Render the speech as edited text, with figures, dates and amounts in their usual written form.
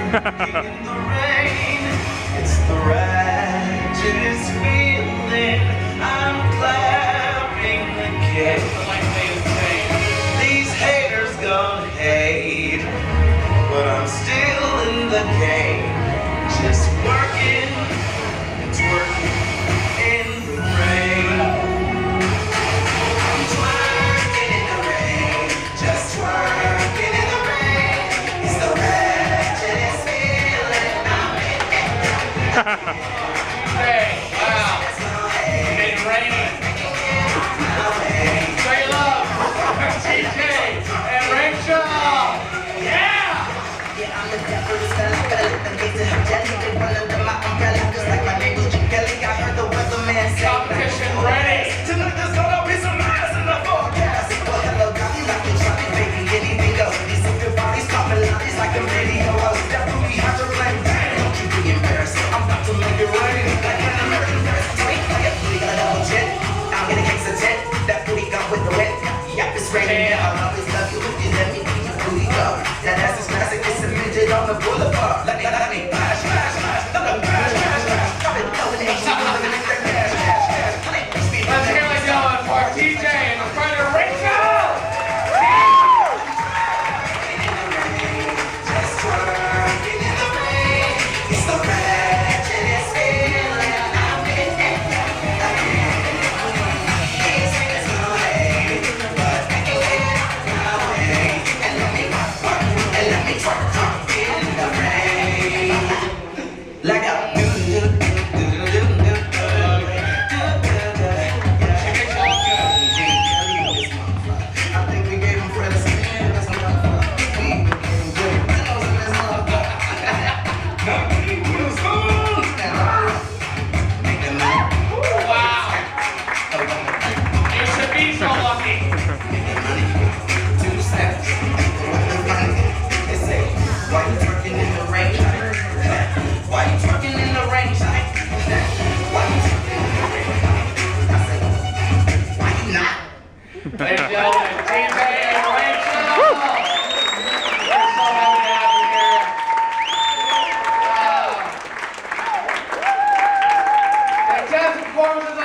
In the rain, it's the righteous feeling. I'm clapping again. These haters gonna hate, but I'm still in the game. Just working, it's working in the rain. I'm twerking in the rain, just twerking in the rain. It's the ratchetest feeling I'm in. Hey, wow. It's raining. Show your love. TJ and Rachel. Yeah! Yeah, I'm the devil's fella, the gates of jelly. They run under my umbrella, just like my name was Kelly. I heard the weatherman say, Competition ready. tonight there's gonna be some ice in the forecast. Well, hello, God, you like you're trying to baby, anything goes. These super bodies popping lollies like a radio host. That booty has to rain. Don't you be embarrassed. I'm about to make it rain like an American first. That booty got a double jet. I'm getting cakes of jet. That booty got with the wet. Yep, it's raining. I'll always love you if you let me keep your booty go. That ass is classic. It's cemented on the boulevard. Let me bash, bash, bash. Let me bash, bash, bash. Drop it low in the H. Cash, cash, cash. Let's hear it going for TJ and in front of Rachel. Just twerking in the rain. It's the ratchetest feeling I'm in. These haters gonna hate, but I can get my way. And let me work, and let me twerk in the rain. Like a I think we gave him credit. Wow. You should be so lucky. Why you twerking in the rain? Why you twerking in the rain? Why you twerking in the rain? I say, why you not? Ladies and gentlemen, TJ and Rachel. We're so happy to have you here. Wow. Fantastic performances.